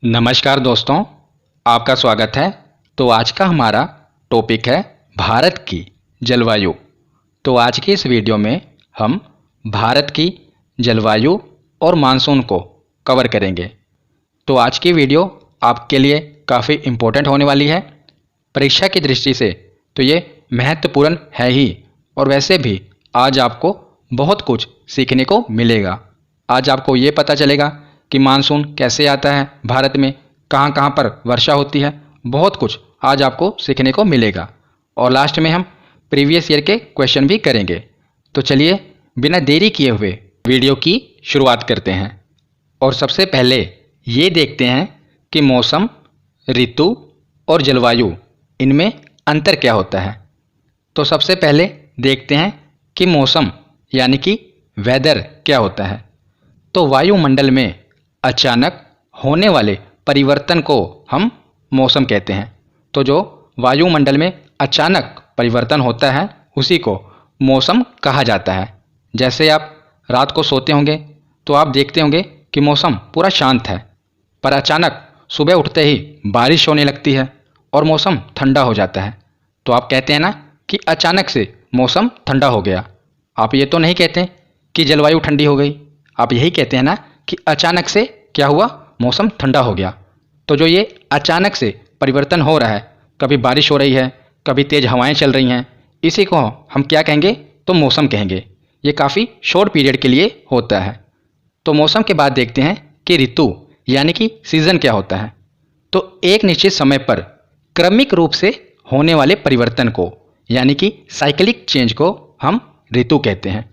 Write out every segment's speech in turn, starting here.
नमस्कार दोस्तों, आपका स्वागत है। तो आज का हमारा टॉपिक है भारत की जलवायु। तो आज की इस वीडियो में हम भारत की जलवायु और मानसून को कवर करेंगे। तो आज की वीडियो आपके लिए काफ़ी इम्पोर्टेंट होने वाली है। परीक्षा की दृष्टि से तो ये महत्वपूर्ण है ही, और वैसे भी आज आपको बहुत कुछ सीखने को मिलेगा। आज आपको ये पता चलेगा कि मानसून कैसे आता है भारत में, कहाँ कहाँ पर वर्षा होती है, बहुत कुछ आज आपको सीखने को मिलेगा। और लास्ट में हम प्रीवियस ईयर के क्वेश्चन भी करेंगे। तो चलिए बिना देरी किए हुए वीडियो की शुरुआत करते हैं। और सबसे पहले ये देखते हैं कि मौसम, ऋतु और जलवायु, इनमें अंतर क्या होता है। तो सबसे पहले देखते हैं कि मौसम यानी कि वेदर क्या होता है। तो वायुमंडल में अचानक होने वाले परिवर्तन को हम मौसम कहते हैं। तो जो वायुमंडल में अचानक परिवर्तन होता है उसी को मौसम कहा जाता है। जैसे आप रात को सोते होंगे तो आप देखते होंगे कि मौसम पूरा शांत है, पर अचानक सुबह उठते ही बारिश होने लगती है और मौसम ठंडा हो जाता है। तो आप कहते हैं ना कि अचानक से मौसम ठंडा हो गया। आप ये तो नहीं कहते कि जलवायु ठंडी हो गई, आप यही कहते हैं ना कि अचानक से क्या हुआ, मौसम ठंडा हो गया। तो जो ये अचानक से परिवर्तन हो रहा है, कभी बारिश हो रही है, कभी तेज़ हवाएं चल रही हैं, इसी को हम क्या कहेंगे, तो मौसम कहेंगे। ये काफ़ी शॉर्ट पीरियड के लिए होता है। तो मौसम के बाद देखते हैं कि ऋतु यानी कि सीज़न क्या होता है। तो एक निश्चित समय पर क्रमिक रूप से होने वाले परिवर्तन को यानी कि साइक्लिक चेंज को हम ऋतु कहते हैं।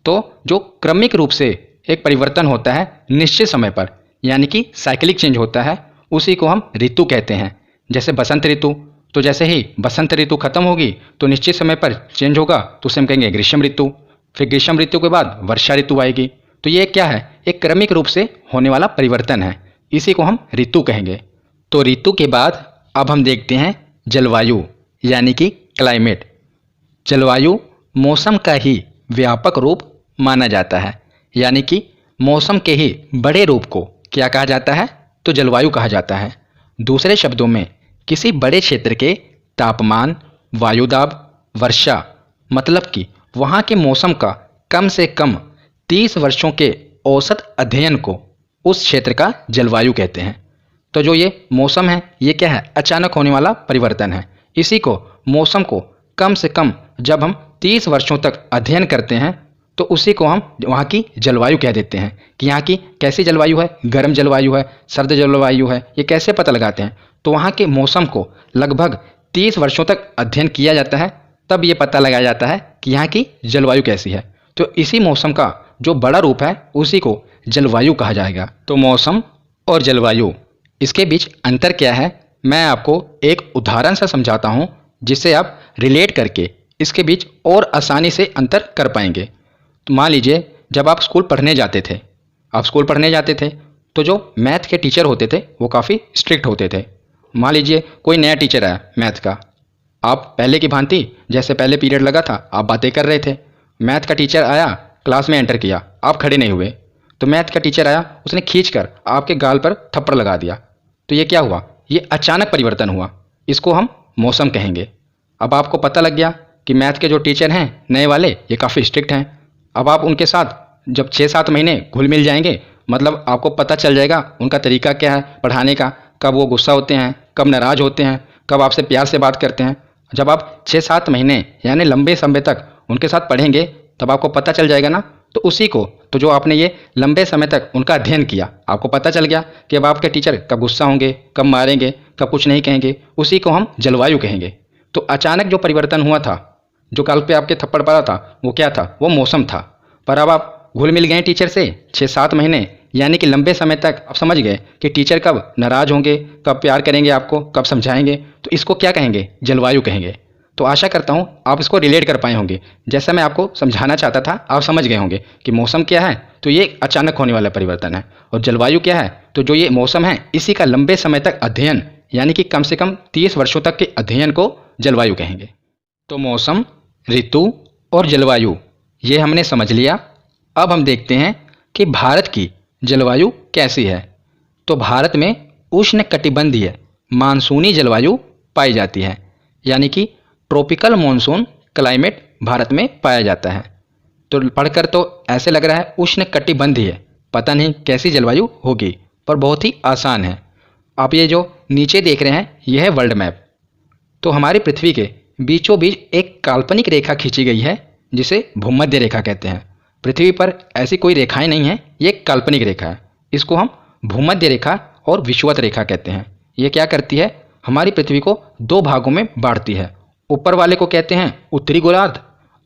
तो जो क्रमिक रूप से एक परिवर्तन होता है निश्चित समय पर यानी कि साइक्लिक चेंज होता है, उसी को हम ऋतु कहते हैं। जैसे बसंत ऋतु, तो जैसे ही बसंत ऋतु खत्म होगी तो निश्चित समय पर चेंज होगा, तो उसे हम कहेंगे ग्रीष्म ऋतु। फिर ग्रीष्म ऋतु के बाद वर्षा ऋतु आएगी। तो ये क्या है, एक क्रमिक रूप से होने वाला परिवर्तन है, इसी को हम ऋतु कहेंगे। तो ऋतु के बाद अब हम देखते हैं जलवायु यानी कि क्लाइमेट। जलवायु मौसम का ही व्यापक रूप माना जाता है, यानी कि मौसम के ही बड़े रूप को क्या कहा जाता है, तो जलवायु कहा जाता है। दूसरे शब्दों में किसी बड़े क्षेत्र के तापमान, वायुदाब, वर्षा, मतलब कि वहाँ के मौसम का कम से कम 30 वर्षों के औसत अध्ययन को उस क्षेत्र का जलवायु कहते हैं। तो जो ये मौसम है ये क्या है, अचानक होने वाला परिवर्तन है। इसी को मौसम को कम से कम जब हम 30 वर्षों तक अध्ययन करते हैं तो उसी को हम वहाँ की जलवायु कह देते हैं कि यहाँ की कैसी जलवायु है, गर्म जलवायु है, सर्द जलवायु है। ये कैसे पता लगाते हैं, तो वहाँ के मौसम को लगभग 30 वर्षों तक अध्ययन किया जाता है, तब ये पता लगाया जाता है कि यहाँ की जलवायु कैसी है। तो इसी मौसम का जो बड़ा रूप है उसी को जलवायु कहा जाएगा। तो मौसम और जलवायु, इसके बीच अंतर क्या है, मैं आपको एक उदाहरण से समझाता हूँ जिससे आप रिलेट करके इसके बीच और आसानी से अंतर कर पाएंगे। तो मान लीजिए जब आप स्कूल पढ़ने जाते थे, तो जो मैथ के टीचर होते थे वो काफ़ी स्ट्रिक्ट होते थे। मान लीजिए कोई नया टीचर आया मैथ का, आप पहले की भांति जैसे पहले पीरियड लगा था आप बातें कर रहे थे। मैथ का टीचर आया, क्लास में एंटर किया, आप खड़े नहीं हुए, तो मैथ का टीचर आया, उसने खींचकर आपके गाल पर थप्पड़ लगा दिया। तो ये क्या हुआ, ये अचानक परिवर्तन हुआ, इसको हम मौसम कहेंगे। अब आपको पता लग गया कि मैथ के जो टीचर हैं नए वाले ये काफ़ी स्ट्रिक्ट हैं। अब आप उनके साथ जब 6-7 महीने घुल मिल जाएंगे, मतलब आपको पता चल जाएगा उनका तरीका क्या है पढ़ाने का, कब वो गुस्सा होते हैं, कब नाराज़ होते हैं, कब आपसे प्यार से बात करते हैं। जब आप 6-7 महीने यानी लंबे समय तक उनके साथ पढ़ेंगे तब आपको पता चल जाएगा ना। तो उसी को, तो जो आपने ये लंबे समय तक उनका अध्ययन किया, आपको पता चल गया कि अब आपके टीचर कब गुस्सा होंगे, कब मारेंगे, कब कुछ नहीं कहेंगे, उसी को हम जलवायु कहेंगे। तो अचानक जो परिवर्तन हुआ था, जो गाल पे आपके थप्पड़ पड़ा था, वो क्या था, वो मौसम था। पर अब आप घुल मिल गए टीचर से 6-7 महीने, यानी कि लंबे समय तक आप समझ गए कि टीचर कब नाराज़ होंगे, कब प्यार करेंगे आपको, कब समझाएंगे, तो इसको क्या कहेंगे, जलवायु कहेंगे। तो आशा करता हूँ आप इसको रिलेट कर पाए होंगे। जैसा मैं आपको समझाना चाहता था आप समझ गए होंगे कि मौसम क्या है, तो ये अचानक होने वाला परिवर्तन है, और जलवायु क्या है, तो जो ये मौसम है इसी का लंबे समय तक अध्ययन यानी कि कम से कम 30 वर्षों तक के अध्ययन को जलवायु कहेंगे। तो मौसम, ऋतु और जलवायु ये हमने समझ लिया। अब हम देखते हैं कि भारत की जलवायु कैसी है। तो भारत में उष्णकटिबंधीय मानसूनी जलवायु पाई जाती है, यानी कि ट्रॉपिकल मॉनसून क्लाइमेट भारत में पाया जाता है। तो पढ़कर तो ऐसे लग रहा है उष्णकटिबंधीय, पता नहीं कैसी जलवायु होगी, पर बहुत ही आसान है। आप ये जो नीचे देख रहे हैं यह है वर्ल्ड मैप। तो हमारी पृथ्वी के बीचों बीच एक काल्पनिक रेखा खींची गई है जिसे भूमध्य रेखा कहते हैं। पृथ्वी पर ऐसी कोई रेखाएं नहीं हैं, ये एक काल्पनिक रेखा है। इसको हम भूमध्य रेखा और विषुवत रेखा कहते हैं। ये क्या करती है, हमारी पृथ्वी को दो भागों में बांटती है। ऊपर वाले को कहते हैं उत्तरी गोलार्ध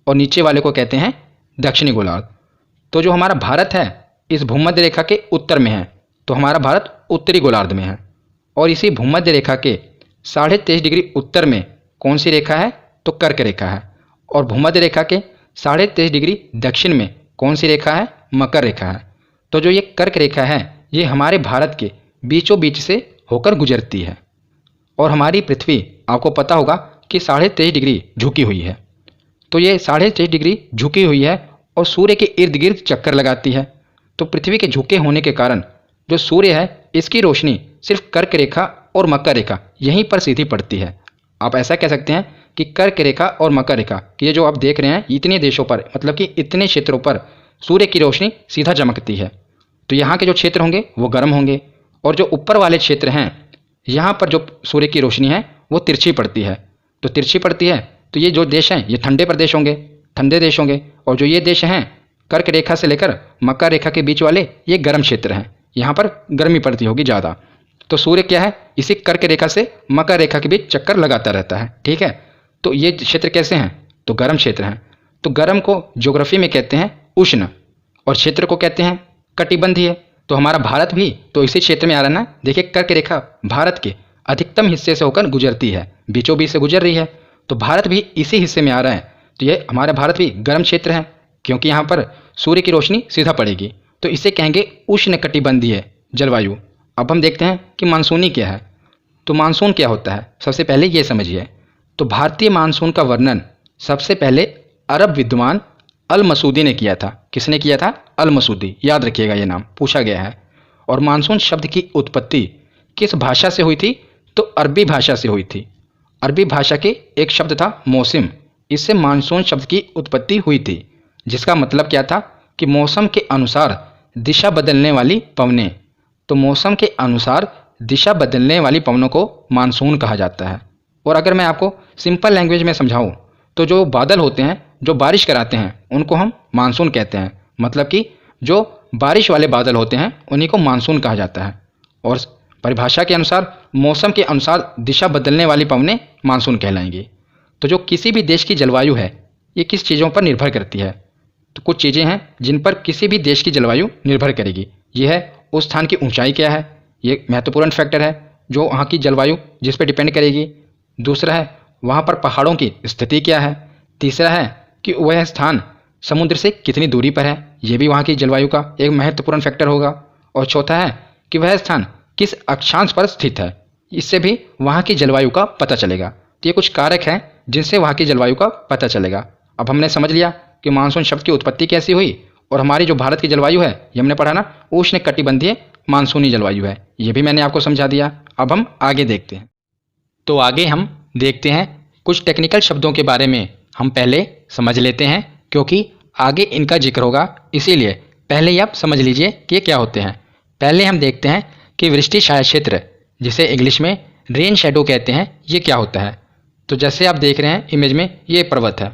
और नीचे वाले को कहते हैं दक्षिणी गोलार्ध। तो जो हमारा भारत है इस भूमध्य रेखा के उत्तर में है, तो हमारा भारत उत्तरी गोलार्ध में है। और इसी भूमध्य रेखा के 23.5 डिग्री उत्तर में कौन सी रेखा है, तो कर्क रेखा है। और भूमध्य रेखा के 23.5 डिग्री दक्षिण में कौन सी रेखा है, मकर रेखा है। तो जो ये कर्क रेखा है ये हमारे भारत के बीचों बीच से होकर गुजरती है। और हमारी पृथ्वी आपको पता होगा कि 23.5 डिग्री झुकी हुई है। तो ये 23.5 डिग्री झुकी हुई है और सूर्य के इर्द गिर्द चक्कर लगाती है। तो पृथ्वी के झुके होने के कारण जो सूर्य है इसकी रोशनी सिर्फ कर्क रेखा और मकर रेखा यहीं पर सीधी पड़ती है। आप ऐसा कह सकते हैं कि कर्क रेखा और मकर रेखा कि ये जो आप देख रहे हैं इतने देशों पर, मतलब कि इतने क्षेत्रों पर सूर्य की रोशनी सीधा चमकती है। तो यहाँ के जो क्षेत्र होंगे वो गर्म होंगे और जो ऊपर वाले क्षेत्र हैं यहाँ पर जो सूर्य की रोशनी है वो तिरछी पड़ती है। तो तिरछी पड़ती है तो ये जो देश हैं ये ठंडे प्रदेश होंगे, ठंडे देश होंगे। और जो ये देश हैं कर्क रेखा से लेकर मकर रेखा के बीच वाले ये गर्म क्षेत्र हैं, यहाँ पर गर्मी पड़ती होगी ज़्यादा। तो सूर्य क्या है, इसी कर्क रेखा से मकर रेखा के बीच चक्कर लगाता रहता है। ठीक है, तो ये क्षेत्र कैसे हैं, तो गर्म क्षेत्र हैं। तो गर्म को ज्योग्राफी में कहते हैं उष्ण और क्षेत्र को कहते हैं कटिबंधीय। तो हमारा भारत भी तो इसी क्षेत्र में आ रहा है ना। देखिए कर्क रेखा भारत के अधिकतम हिस्से से होकर गुजरती है, बीचों बीच से गुजर रही है। तो भारत भी इसी हिस्से में आ रहा है। तो ये हमारा भारत भी गर्म क्षेत्र है क्योंकि यहाँ पर सूर्य की रोशनी सीधा पड़ेगी। तो इसे कहेंगे उष्णकटिबंधीय जलवायु। अब हम देखते हैं कि मानसूनी क्या है। तो मानसून क्या होता है, सबसे पहले ये समझिए। तो भारतीय मानसून का वर्णन सबसे पहले अरब विद्वान अल मसूदी ने किया था। किसने किया था, अल मसूदी, याद रखिएगा ये नाम पूछा गया है। और मानसून शब्द की उत्पत्ति किस भाषा से हुई थी, तो अरबी भाषा से हुई थी। अरबी भाषा के एक शब्द था मौसम, इससे मानसून शब्द की उत्पत्ति हुई थी, जिसका मतलब क्या था कि मौसम के अनुसार दिशा बदलने वाली पवनें। तो मौसम के अनुसार दिशा बदलने वाली पवनों को मानसून कहा जाता है। और अगर मैं आपको सिंपल लैंग्वेज में समझाऊं तो जो बादल होते हैं जो बारिश कराते हैं उनको हम मानसून कहते हैं। मतलब कि जो बारिश वाले बादल होते हैं उन्हीं को मानसून कहा जाता है। और परिभाषा के अनुसार मौसम के अनुसार दिशा बदलने वाली पवनें मानसून कहलाएंगी। तो जो किसी भी देश की जलवायु है ये किस चीज़ों पर निर्भर करती है, तो कुछ चीज़ें हैं जिन पर किसी भी देश की जलवायु निर्भर करेगी। ये है उस स्थान की ऊंचाई क्या है, ये महत्वपूर्ण फैक्टर है जो वहाँ की जलवायु जिस पर डिपेंड करेगी। दूसरा है वहाँ पर पहाड़ों की स्थिति क्या है। तीसरा है कि वह स्थान समुद्र से कितनी दूरी पर है, ये भी वहाँ की जलवायु का एक महत्वपूर्ण फैक्टर होगा। और चौथा है कि वह स्थान किस अक्षांश पर स्थित है, इससे भी वहाँ की जलवायु का पता चलेगा। तो ये कुछ कारक हैं जिनसे वहाँ की जलवायु का पता चलेगा। अब हमने समझ लिया कि मानसून शब्द की उत्पत्ति कैसी हुई और हमारी जो भारत की जलवायु है ये हमने पढ़ा ना, उष्णकटिबंधीय मानसूनी जलवायु है, ये भी मैंने आपको समझा दिया। अब हम आगे देखते हैं। तो आगे हम देखते हैं कुछ टेक्निकल शब्दों के बारे में हम पहले समझ लेते हैं, क्योंकि आगे इनका जिक्र होगा, इसीलिए पहले ही आप समझ लीजिए कि ये क्या होते हैं। पहले हम देखते हैं कि वृष्टि छाया क्षेत्र, जिसे इंग्लिश में रेन शैडो कहते हैं, ये क्या होता है। तो जैसे आप देख रहे हैं इमेज में, ये पर्वत है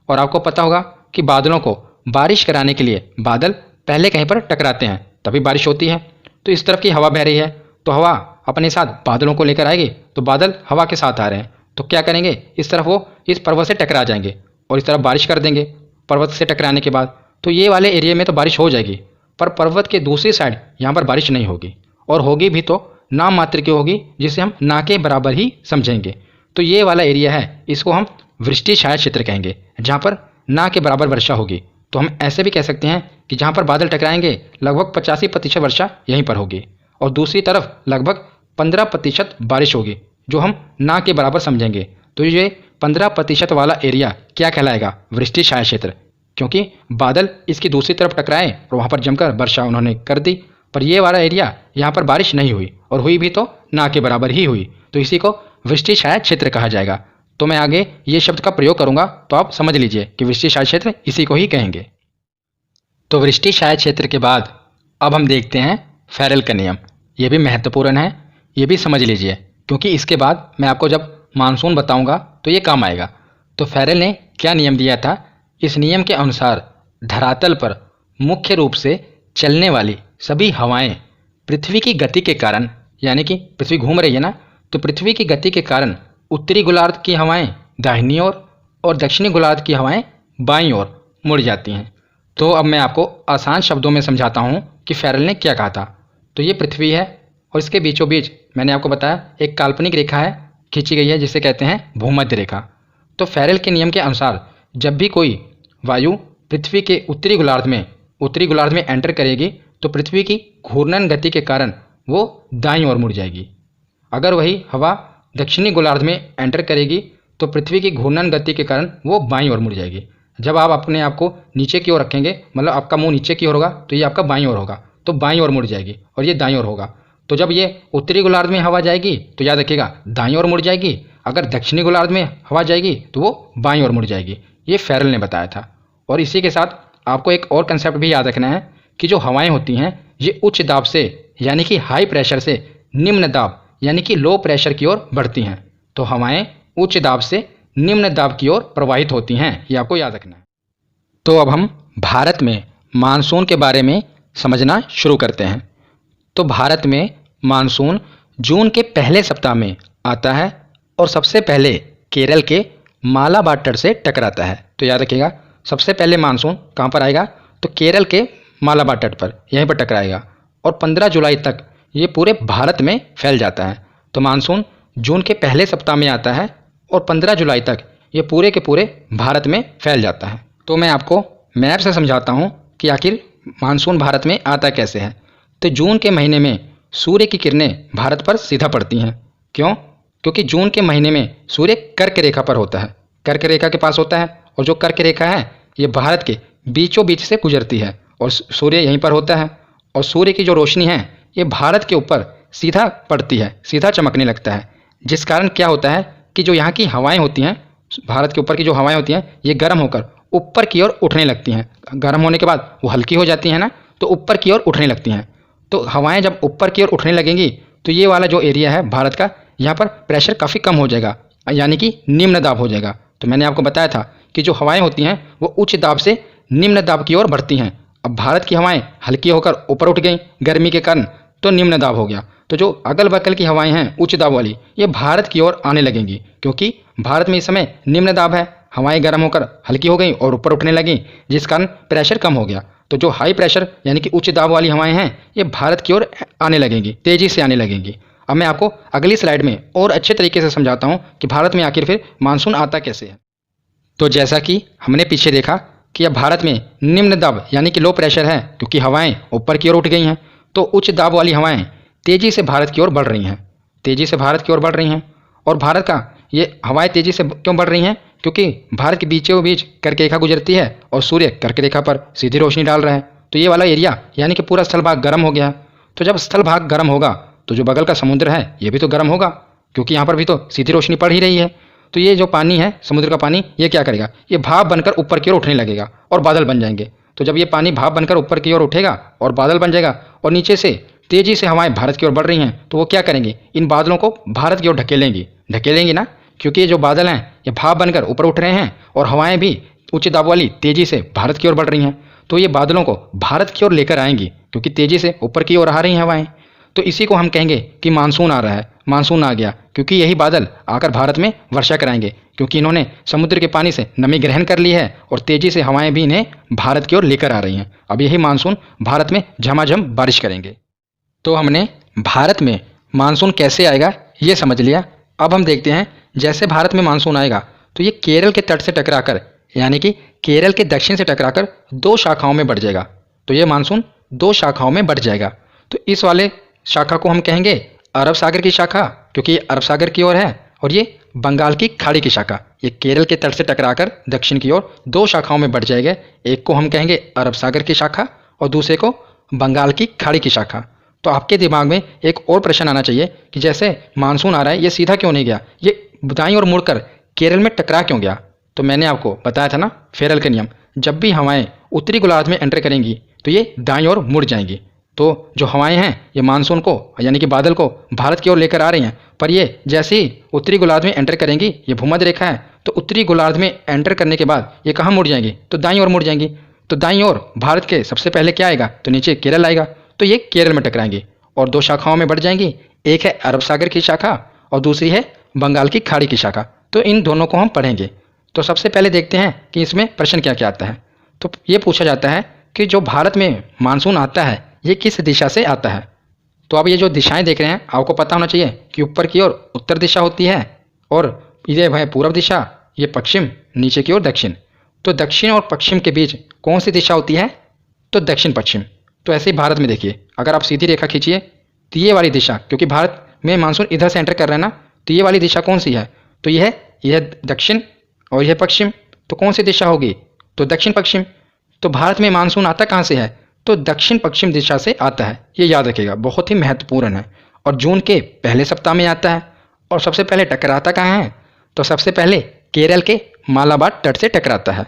और आपको पता होगा कि बादलों को बारिश कराने के लिए बादल पहले कहीं पर टकराते हैं तभी बारिश होती है। तो इस तरफ की हवा बह रही है तो हवा अपने साथ बादलों को लेकर आएगी, तो बादल हवा के साथ आ रहे हैं तो क्या करेंगे, इस तरफ वो इस पर्वत से टकरा जाएंगे और इस तरफ बारिश कर देंगे। पर्वत से टकराने के बाद तो ये वाले एरिया में तो बारिश हो जाएगी, पर पर्वत के दूसरी साइड यहाँ पर बारिश नहीं होगी, और होगी भी तो नाम मात्र की होगी, जिसे हम ना के बराबर ही समझेंगे। तो ये वाला एरिया है इसको हम वृष्टि छाया क्षेत्र कहेंगे, जहाँ पर ना के बराबर वर्षा होगी। तो हम ऐसे भी कह सकते हैं कि जहाँ पर बादल टकराएंगे लगभग 85% वर्षा यहीं पर होगी और दूसरी तरफ लगभग 15% बारिश होगी, जो हम ना के बराबर समझेंगे। तो ये 15% वाला एरिया क्या कहलाएगा, वृष्टि छाया क्षेत्र, क्योंकि बादल इसकी दूसरी तरफ टकराए और वहाँ पर जमकर वर्षा उन्होंने कर दी। पर ये वाला एरिया यहाँ पर बारिश नहीं हुई और हुई भी तो ना के बराबर ही हुई, तो इसी को वृष्टि छाया क्षेत्र कहा जाएगा। तो मैं आगे ये शब्द का प्रयोग करूंगा तो आप समझ लीजिए कि वृष्टि छाया क्षेत्र इसी को ही कहेंगे। तो वृष्टि छाया क्षेत्र के बाद अब हम देखते हैं फैरेल का नियम। ये भी महत्वपूर्ण है, ये भी समझ लीजिए, क्योंकि इसके बाद मैं आपको जब मानसून बताऊंगा तो ये काम आएगा। तो फैरेल ने क्या नियम दिया था? इस नियम के अनुसार धरातल पर मुख्य रूप से चलने वाली सभी हवाएं पृथ्वी की गति के कारण, यानी कि पृथ्वी घूम रही है ना, तो पृथ्वी की गति के कारण उत्तरी गोलार्ध की हवाएं दाहिनी ओर और दक्षिणी गोलार्ध की हवाएं बाईं ओर मुड़ जाती हैं। तो अब मैं आपको आसान शब्दों में समझाता हूँ कि फैरेल ने क्या कहा था। तो ये पृथ्वी है और इसके बीचों बीच मैंने आपको बताया एक काल्पनिक रेखा है खींची गई है जिसे कहते हैं भूमध्य रेखा। तो फैरेल के नियम के अनुसार जब भी कोई वायु पृथ्वी के उत्तरी गोलार्ध में एंटर करेगी तो पृथ्वी की घूर्णन गति के कारण वो दाईं ओर मुड़ जाएगी। अगर वही हवा दक्षिणी गोलार्ध में एंटर करेगी तो पृथ्वी की घूर्णन गति के कारण वो बाईं ओर मुड़ जाएगी। जब आप अपने आप को नीचे की ओर रखेंगे, मतलब आपका मुंह नीचे की ओर होगा, तो ये आपका बाईं ओर होगा, तो बाईं ओर मुड़ जाएगी और ये दाईं ओर होगा। तो जब ये उत्तरी गोलार्ध में हवा जाएगी तो याद रखिएगा दाईं ओर मुड़ जाएगी, अगर दक्षिणी गोलार्ध में हवा जाएगी तो वो बाईं ओर मुड़ जाएगी। ये फैरेल ने बताया था। और इसी के साथ आपको एक और कंसेप्ट भी याद रखना है कि जो हवाएं होती हैं ये उच्च दाब से यानी कि हाई प्रेशर से निम्न दाब यानी कि लो प्रेशर की ओर बढ़ती हैं। तो हवाएं उच्च दाब से निम्न दाब की ओर प्रवाहित होती हैं, ये आपको याद रखना है। तो अब हम भारत में मानसून के बारे में समझना शुरू करते हैं। तो भारत में मानसून जून के पहले सप्ताह में आता है और सबसे पहले केरल के मालाबार तट से टकराता है। तो याद रखिएगा सबसे पहले मानसून कहाँ पर आएगा? तो केरल के मालाबार तट पर, यहीं पर टकराएगा और 15 जुलाई तक ये पूरे भारत में फैल जाता है। तो मानसून जून के पहले सप्ताह में आता है और 15 जुलाई तक ये पूरे के पूरे भारत में फैल जाता है। तो मैं आपको मैप से समझाता हूँ कि आखिर मानसून भारत में आता कैसे है। तो जून के महीने में सूर्य की किरणें भारत पर सीधा पड़ती हैं। क्यों? क्योंकि जून के महीने में सूर्य कर्क रेखा पर होता है, कर्क रेखा के पास होता है, और जो कर्क रेखा है ये भारत के बीचों बीच से गुजरती है और सूर्य यहीं पर होता है। और सूर्य की जो रोशनी है ये भारत के ऊपर सीधा पड़ती है, सीधा चमकने लगता है, जिस कारण क्या होता है कि जो यहाँ की हवाएं होती हैं, भारत के ऊपर की जो हवाएं होती हैं ये गर्म होकर ऊपर की ओर उठने लगती हैं। गर्म होने के बाद वो हल्की हो जाती हैं ना, तो ऊपर की ओर उठने लगती हैं। तो हवाएं जब ऊपर की ओर उठने लगेंगी तो ये वाला जो एरिया है भारत का, यहाँ पर प्रेशर काफ़ी कम हो जाएगा, यानी कि निम्न दाब हो जाएगा। तो मैंने आपको बताया था कि जो हवाएं होती हैं वो उच्च दाब से निम्न दाब की ओर बढ़ती हैं। अब भारत की हवाएं हल्की होकर ऊपर उठ गई गर्मी के कारण, तो निम्न दाब हो गया। तो जो अगल बगल की हवाएं हैं उच्च दाब वाली, ये भारत की ओर आने लगेंगी, क्योंकि भारत में इस समय निम्न दाब है, हवाएं गर्म होकर हल्की हो गई और ऊपर उठने लगी, जिस कारण प्रेशर कम हो गया। तो जो हाई प्रेशर यानी कि उच्च दाब वाली हवाएं हैं ये भारत की ओर आने लगेंगी, तेज़ी से आने लगेंगी। अब मैं आपको अगली स्लाइड में और अच्छे तरीके से समझाता हूँ कि भारत में आखिर फिर मानसून आता कैसे है। तो जैसा कि हमने पीछे देखा कि अब भारत में निम्न दाब यानी कि लो प्रेशर है, क्योंकि हवाएं ऊपर की ओर उठ गई हैं, तो उच्च दाब वाली हवाएं तेज़ी से भारत की ओर बढ़ रही हैं, तेज़ी से भारत की ओर बढ़ रही हैं। और भारत का ये हवाएं तेज़ी से क्यों बढ़ रही हैं? क्योंकि भारत के बीचों बीच कर्क रेखा गुजरती है और सूर्य कर्क रेखा पर सीधी रोशनी डाल रहा है। तो ये वाला एरिया यानी कि पूरा स्थल भाग गर्म हो गया। तो जब स्थल भाग गर्म होगा तो जो बगल का समुद्र है ये भी तो गर्म होगा, क्योंकि यहाँ पर भी तो सीधी रोशनी पड़ ही रही है। तो ये जो पानी है समुद्र का पानी, ये क्या करेगा? ये भाप बनकर ऊपर की ओर उठने लगेगा और बादल बन जाएंगे। तो जब ये पानी भाप बनकर ऊपर की ओर उठेगा और बादल बन जाएगा और नीचे से तेज़ी से हवाएं भारत की ओर बढ़ रही हैं, तो वो क्या करेंगे? इन बादलों को भारत की ओर ढकेलेंगी ना, क्योंकि ये जो बादल हैं ये भाप बनकर ऊपर उठ रहे हैं और हवाएं भी उच्च दाब वाली तेज़ी से भारत की ओर बढ़ रही हैं। तो ये बादलों को भारत की ओर लेकर आएंगी, क्योंकि तेज़ी से ऊपर की ओर आ रही हैं हवाएं। तो इसी को हम कहेंगे कि मानसून आ रहा है, मानसून आ गया, क्योंकि यही बादल आकर भारत में वर्षा कराएंगे, क्योंकि इन्होंने समुद्र के पानी से नमी ग्रहण कर ली है और तेज़ी से हवाएं भी इन्हें भारत की ओर लेकर आ रही हैं। अब यही मानसून भारत में झमाझम बारिश करेंगे। तो हमने भारत में मानसून कैसे आएगा ये समझ लिया। अब हम देखते हैं जैसे भारत में मानसून आएगा तो ये केरल के तट से टकराकर, यानी कि केरल के दक्षिण से टकराकर 2 शाखाओं में बढ़ जाएगा। तो ये मानसून 2 शाखाओं में बढ़ जाएगा। तो इस वाले शाखा को हम कहेंगे अरब सागर की शाखा, क्योंकि ये अरब सागर की ओर है, और ये बंगाल की खाड़ी की शाखा। ये केरल के तट से टकराकर दक्षिण की ओर 2 शाखाओं में बढ़ जाएगा। एक को हम कहेंगे अरब सागर की शाखा और दूसरे को बंगाल की खाड़ी की शाखा। तो आपके दिमाग में एक और प्रश्न आना चाहिए कि जैसे मानसून आ रहा है, ये सीधा क्यों नहीं गया, ये दाईं ओर मुड़कर केरल में टकरा क्यों गया। तो मैंने आपको बताया था ना फेरल के नियम, जब भी हवाएं उत्तरी गोलार्ध में एंटर करेंगी तो ये दाईं ओर मुड़ जाएंगी। तो जो हवाएं हैं ये मानसून को यानी कि बादल को भारत की ओर लेकर आ रही हैं, पर ये जैसे ही उत्तरी गोलार्ध में एंटर करेंगी, ये भूमध्य रेखा है, तो उत्तरी गोलार्ध में एंटर करने के बाद ये कहाँ मुड़ जाएंगी, तो दाईं ओर मुड़ जाएंगी। तो दाईं ओर भारत के सबसे पहले क्या आएगा, तो नीचे केरल आएगा, तो ये केरल में टकराएंगी और दो शाखाओं में बढ़ जाएंगी। एक है अरब सागर की शाखा और दूसरी है बंगाल की खाड़ी की शाखा। तो इन दोनों को हम पढ़ेंगे। तो सबसे पहले देखते हैं कि इसमें प्रश्न क्या क्या आता है। तो ये पूछा जाता है कि जो भारत में मानसून आता है ये किस दिशा से आता है। तो अब ये जो दिशाएं देख रहे हैं आपको पता होना चाहिए कि ऊपर की ओर उत्तर दिशा होती है और ये है पूर्व दिशा, ये पश्चिम, नीचे की ओर दक्षिण। तो दक्षिण और पश्चिम के बीच कौन सी दिशा होती है, तो दक्षिण पश्चिम। तो ऐसे ही भारत में देखिए, अगर आप सीधी रेखा खींचिए तो ये वाली दिशा, क्योंकि भारत में मानसून इधर से एंटर कर रहे हैं ना, तो ये वाली दिशा कौन सी है, तो यह दक्षिण और यह पश्चिम। तो कौन सी दिशा होगी, तो दक्षिण पश्चिम। तो भारत में मानसून आता कहाँ से है, तो दक्षिण पश्चिम दिशा से आता है। ये याद रखिएगा, बहुत ही महत्वपूर्ण है। और जून के पहले सप्ताह में आता है और सबसे पहले टकराता कहाँ है, तो सबसे पहले केरल के मालाबार तट से टकराता है।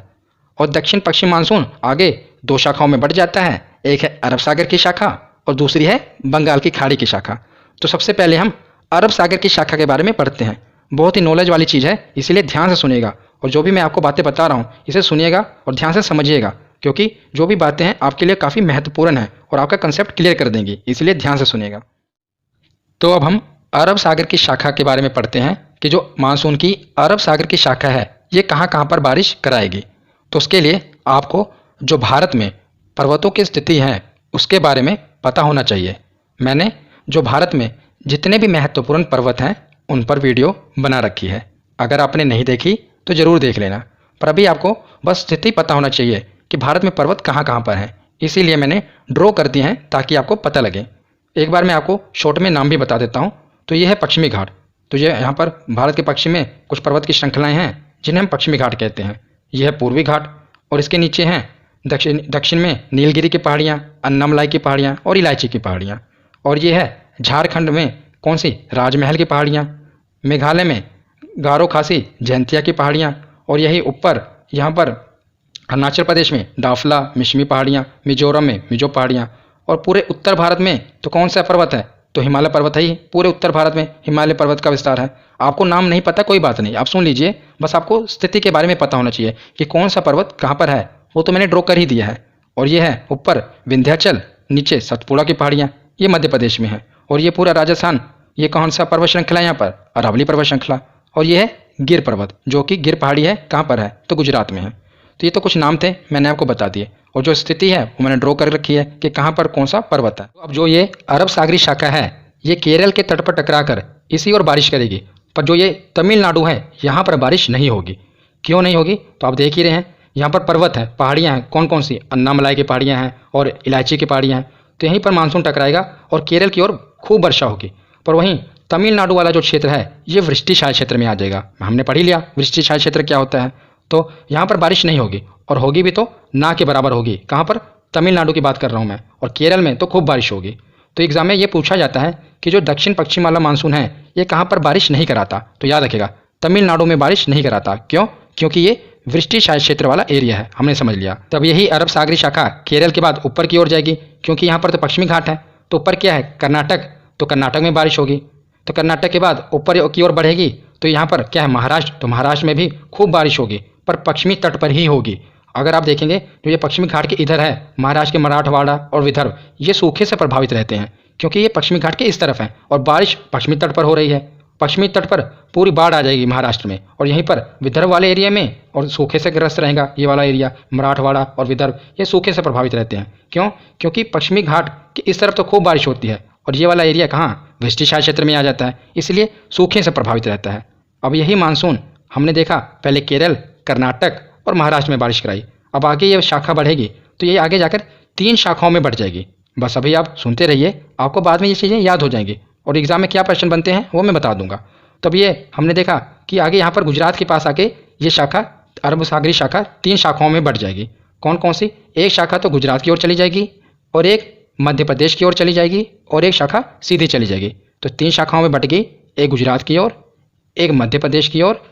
और दक्षिण पश्चिम मानसून आगे दो शाखाओं में बढ़ जाता है, एक है अरब सागर की शाखा और दूसरी है बंगाल की खाड़ी की शाखा। तो सबसे पहले हम अरब सागर की शाखा के बारे में पढ़ते हैं। बहुत ही नॉलेज वाली चीज़ है, इसीलिए ध्यान से सुनिएगा और जो भी मैं आपको बातें बता रहा हूँ इसे सुनिएगा और ध्यान से समझिएगा, क्योंकि जो भी बातें हैं आपके लिए काफ़ी महत्वपूर्ण है और आपका कंसेप्ट क्लियर कर देंगी, इसलिए ध्यान से सुनिएगा। तो अब हम अरब सागर की शाखा के बारे में पढ़ते हैं कि जो मानसून की अरब सागर की शाखा है ये कहाँ कहाँ पर बारिश कराएगी। तो उसके लिए आपको जो भारत में पर्वतों की स्थिति है उसके बारे में पता होना चाहिए। मैंने जो भारत में जितने भी महत्वपूर्ण पर्वत हैं उन पर वीडियो बना रखी है, अगर आपने नहीं देखी तो ज़रूर देख लेना। पर अभी आपको बस स्थिति पता होना चाहिए कि भारत में पर्वत कहाँ कहाँ पर हैं, इसीलिए मैंने ड्रॉ कर दिए हैं ताकि आपको पता लगे। एक बार मैं आपको शॉर्ट में नाम भी बता देता हूँ। तो ये है पश्चिमी घाट। तो ये यहाँ पर भारत के पश्चिम में कुछ पर्वत की श्रृंखलाएँ हैं जिन्हें हम पश्चिमी घाट कहते हैं। यह है पूर्वी घाट और इसके नीचे हैं दक्षिण में नीलगिरी की पहाड़ियाँ, अन्नामलाई की पहाड़ियाँ और इलायची की पहाड़ियाँ। और ये है झारखंड में कौन सी, राजमहल की पहाड़ियाँ। मेघालय में गारो खासी जयंतिया की पहाड़ियाँ। और यही ऊपर यहाँ पर अरुणाचल प्रदेश में डाफला मिशमी पहाड़ियाँ, मिजोरम में मिजो पहाड़ियाँ। और पूरे उत्तर भारत में तो कौन सा पर्वत है, तो हिमालय पर्वत है ही। पूरे उत्तर भारत में हिमालय पर्वत का विस्तार है। आपको नाम नहीं पता कोई बात नहीं, आप सुन लीजिए, बस आपको स्थिति के बारे में पता होना चाहिए कि कौन सा पर्वत कहाँ पर है, वो तो मैंने ड्रॉ कर ही दिया है। और ये है ऊपर विंध्याचल, नीचे सतपुड़ा की पहाड़ियाँ, ये मध्य प्रदेश में है। और ये पूरा राजस्थान, ये कौन सा पर्वत श्रृंखला है यहाँ पर, अरावली पर्वत श्रृंखला। और ये है गिर पर्वत, जो कि गिर पहाड़ी है, कहाँ पर है, तो गुजरात में है। तो ये तो कुछ नाम थे, मैंने आपको बता दिए। और जो स्थिति है वो मैंने ड्रॉ कर रखी है कि कहाँ पर कौन सा पर्वत है। तो अब जो ये अरब सागरी शाखा है ये केरल के तट पर टकराकर इसी ओर बारिश करेगी, पर जो ये तमिलनाडु है यहाँ पर बारिश नहीं होगी। क्यों नहीं होगी, तो आप देख ही रहे हैं, यहाँ पर पर्वत है, पहाड़ियाँ हैं, कौन कौन सी, अन्नामलाई की पहाड़ियाँ हैं और इलायची की पहाड़ियाँ हैं। तो यहीं पर मानसून टकराएगा और केरल की ओर खूब वर्षा होगी। पर वहीं तमिलनाडु वाला जो क्षेत्र है ये वृष्टिशाय क्षेत्र में आ जाएगा। हमने पढ़ ही लिया वृष्टिशाय क्षेत्र क्या होता है। तो यहाँ पर बारिश नहीं होगी और होगी भी तो ना के बराबर होगी। कहाँ पर, तमिलनाडु की बात कर रहा हूँ मैं। और केरल में तो खूब बारिश होगी। तो एग्जाम में ये पूछा जाता है कि जो दक्षिण पश्चिम वाला मानसून है ये कहाँ पर बारिश नहीं कराता, तो याद रखेगा तमिलनाडु में बारिश नहीं कराता। क्यों, क्योंकि ये वृष्टिशाय क्षेत्र वाला एरिया है, हमने समझ लिया। तब यही अरब सागरी शाखा केरल के बाद ऊपर की ओर जाएगी, क्योंकि यहाँ पर तो पश्चिमी घाट है। तो ऊपर क्या है, कर्नाटक, तो कर्नाटक में बारिश होगी। तो कर्नाटक के बाद ऊपर की ओर बढ़ेगी तो यहाँ पर क्या है, महाराष्ट्र, तो महाराष्ट्र में भी खूब बारिश होगी, पर पश्चिमी तट पर ही होगी। अगर आप देखेंगे तो ये पश्चिमी घाट के इधर है, महाराष्ट्र के मराठवाड़ा और विदर्भ, ये सूखे से प्रभावित रहते हैं क्योंकि ये पश्चिमी घाट के इस तरफ है और बारिश पश्चिमी तट पर हो रही है। पश्चिमी तट पर पूरी बाढ़ आ जाएगी महाराष्ट्र में, और यहीं पर विदर्भ वाले एरिया में और सूखे से ग्रस्त रहेगा ये वाला एरिया, मराठवाड़ा और विदर्भ, ये सूखे से प्रभावित रहते हैं। क्यों, क्योंकि पश्चिमी घाट के इस तरफ तो खूब बारिश होती है और ये वाला एरिया कहाँ, वृष्टिशाय क्षेत्र में आ जाता है, इसलिए सूखे से प्रभावित रहता है। अब यही मानसून हमने देखा पहले केरल, कर्नाटक और महाराष्ट्र में बारिश कराई। अब आगे ये शाखा बढ़ेगी तो ये आगे जाकर 3 शाखाओं में बढ़ जाएगी। बस अभी आप सुनते रहिए, आपको बाद में ये चीज़ें याद हो जाएंगी और एग्जाम में क्या प्रश्न बनते हैं वो मैं बता दूंगा। तब ये हमने देखा कि आगे यहाँ पर गुजरात के पास आके ये शाखा, अरब सागरी शाखा 3 शाखाओं में बढ़ जाएगी। कौन कौन सी, एक शाखा तो गुजरात की ओर चली जाएगी और एक मध्य प्रदेश की ओर चली जाएगी और एक शाखा सीधी चली जाएगी। तो 3 शाखाओं में बट गई, एक गुजरात की ओर, एक मध्य प्रदेश की ओर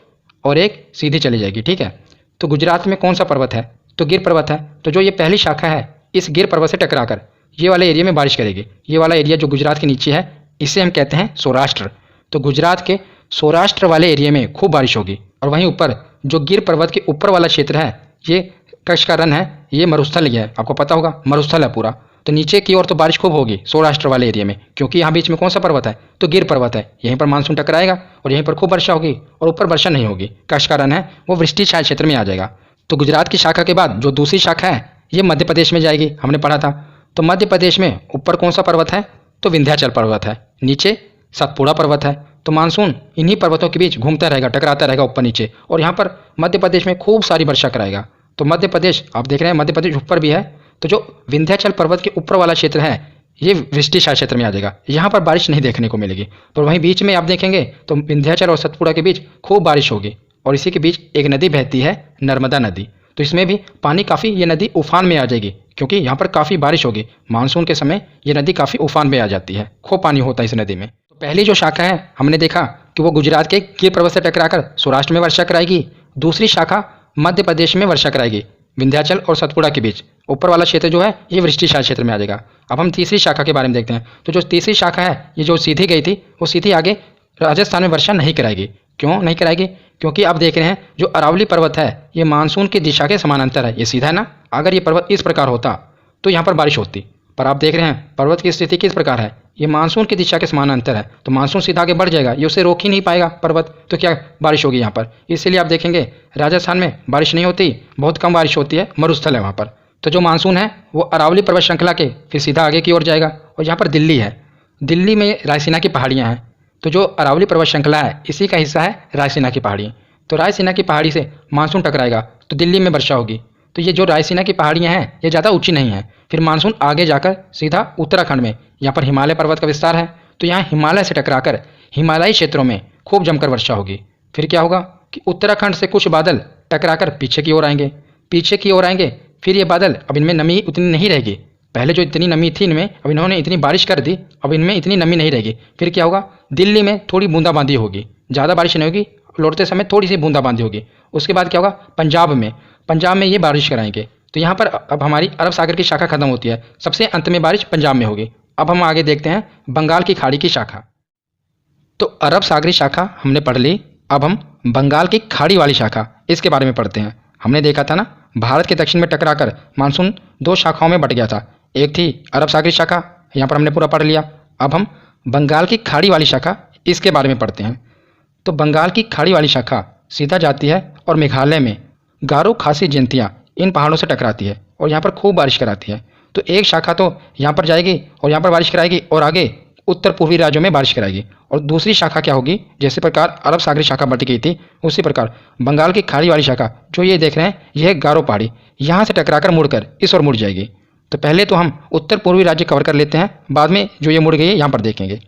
और एक सीधी चली जाएगी। ठीक है। तो गुजरात में कौन सा पर्वत है? तो गिर पर्वत है। तो जो ये पहली शाखा है इस गिर पर्वत से टकराकर ये वाले एरिया में बारिश करेगी। ये वाला एरिया जो गुजरात के नीचे है इसे हम कहते हैं सौराष्ट्र। तो गुजरात के सौराष्ट्र वाले एरिया में खूब बारिश होगी। और वहीं ऊपर जो गिर पर्वत के ऊपर वाला क्षेत्र है ये कच्छ का रण है, ये मरुस्थल ही है, आपको पता होगा मरुस्थल है पूरा। तो नीचे की ओर तो बारिश खूब होगी सौराष्ट्र वाले एरिया में, क्योंकि यहाँ बीच में कौन सा पर्वत है? तो गिर पर्वत है। यहीं पर मानसून टकराएगा और यहीं पर खूब वर्षा होगी और ऊपर वर्षा नहीं होगी। कच्छ का रण है वो वृष्टि छाया क्षेत्र में आ जाएगा। तो गुजरात की शाखा के बाद जो दूसरी शाखा है ये मध्य प्रदेश में जाएगी, हमने पढ़ा था। तो मध्य प्रदेश में ऊपर कौन सा पर्वत है? तो विंध्याचल पर्वत है, नीचे सतपुड़ा पर्वत है। तो मानसून इन्हीं पर्वतों के बीच घूमता रहेगा, टकराता रहेगा ऊपर नीचे, और यहाँ पर मध्य प्रदेश में खूब सारी वर्षा कराएगा। तो मध्य प्रदेश आप देख रहे हैं मध्य प्रदेश ऊपर भी है। तो जो विंध्याचल पर्वत के ऊपर वाला क्षेत्र है ये वृष्टि छाया क्षेत्र में आ जाएगा, यहाँ पर बारिश नहीं देखने को मिलेगी। तो वहीं बीच में आप देखेंगे तो विंध्याचल और सतपुड़ा के बीच खूब बारिश होगी। और इसी के बीच एक नदी बहती है, नर्मदा नदी। तो इसमें भी पानी काफ़ी, ये नदी उफान में आ जाएगी क्योंकि यहाँ पर काफ़ी बारिश होगी। मानसून के समय ये नदी काफ़ी उफान में आ जाती है, खूब पानी होता है इस नदी में। तो पहली जो शाखा है हमने देखा कि वो गुजरात के गिर पर्वत से टकराकर सौराष्ट्र में वर्षा कराएगी। दूसरी शाखा मध्य प्रदेश में वर्षा कराएगी, विंध्याचल और सतपुड़ा के बीच ऊपर वाला क्षेत्र जो है ये वृष्टि छाया क्षेत्र में आ जाएगा। अब हम तीसरी शाखा के बारे में देखते हैं। तो जो तीसरी शाखा है ये जो सीधी गई थी वो सीधी आगे राजस्थान में वर्षा नहीं कराएगी। क्यों नहीं कराएगी? क्योंकि आप देख रहे हैं जो अरावली पर्वत है ये मानसून की दिशा के समानांतर है, ये सीधा है ना। अगर ये पर्वत इस प्रकार होता तो यहाँ पर बारिश होती, पर आप देख रहे हैं पर्वत की स्थिति किस प्रकार है, ये मानसून की दिशा के समानांतर है। तो मानसून सीधा आगे बढ़ जाएगा, ये उसे रोक ही नहीं पाएगा पर्वत, तो क्या बारिश होगी यहाँ पर। इसीलिए आप देखेंगे राजस्थान में बारिश नहीं होती, बहुत कम बारिश होती है, मरुस्थल है वहाँ पर। तो जो मानसून है वो अरावली पर्वत श्रृंखला के फिर सीधा आगे की ओर जाएगा। और यहाँ पर दिल्ली है, दिल्ली में रायसीना की पहाड़ियाँ हैं। तो जो अरावली पर्वत श्रृंखला है इसी का हिस्सा है रायसीना की पहाड़ी। तो रायसीना की पहाड़ी से मानसून टकराएगा तो दिल्ली में वर्षा होगी। तो ये जो रायसीना की पहाड़ियाँ हैं ये ज़्यादा ऊंची नहीं है। फिर मानसून आगे जाकर सीधा उत्तराखंड में, यहाँ पर हिमालय पर्वत का विस्तार है, तो यहाँ हिमालय से टकराकर हिमालयी क्षेत्रों में खूब जमकर वर्षा होगी। फिर क्या होगा कि उत्तराखंड से कुछ बादल टकराकर पीछे की ओर आएंगे, पीछे की ओर आएंगे। फिर ये बादल, अब इनमें नमी उतनी नहीं रहेगी, पहले जो इतनी नमी थी इनमें, अब इन्होंने इतनी बारिश कर दी, अब इनमें इतनी नमी नहीं रहेगी। फिर क्या होगा, दिल्ली में थोड़ी बूंदाबांदी होगी, ज़्यादा बारिश नहीं होगी, लौटते समय थोड़ी सी बूंदाबांदी होगी। उसके बाद क्या होगा, पंजाब में ये बारिश कराएंगे। तो यहाँ पर अब हमारी अरब सागर की शाखा खत्म होती है, सबसे अंत में बारिश पंजाब में होगी। अब हम आगे देखते हैं बंगाल की खाड़ी की शाखा। तो अरब सागरी शाखा हमने पढ़ ली, अब हम बंगाल की खाड़ी वाली शाखा इसके बारे में पढ़ते हैं। हमने देखा था ना भारत के दक्षिण में टकराकर मानसून 2 शाखाओं में बट गया था, एक थी अरब सागरी शाखा, यहाँ पर हमने पूरा पढ़ लिया। अब हम बंगाल की खाड़ी वाली शाखा इसके बारे में पढ़ते हैं। तो बंगाल की खाड़ी वाली शाखा सीधा जाती है और मेघालय में गारो खासी जयंतियाँ इन पहाड़ों से टकराती है और यहाँ पर खूब बारिश कराती है। तो एक शाखा तो यहाँ पर जाएगी और यहाँ पर बारिश कराएगी और आगे उत्तर पूर्वी राज्यों में बारिश कराएगी। और दूसरी शाखा क्या होगी, जैसे प्रकार अरब सागरी शाखा बट गई थी उसी प्रकार बंगाल की खाड़ी वाली शाखा जो ये देख रहे हैं यह गारो पहाड़ी यहाँ से टकराकर मुड़कर इस ओर मुड़ जाएगी। तो पहले तो हम उत्तर पूर्वी राज्य कवर कर लेते हैं, बाद में जो ये मुड़ गई है यहाँ पर देखेंगे।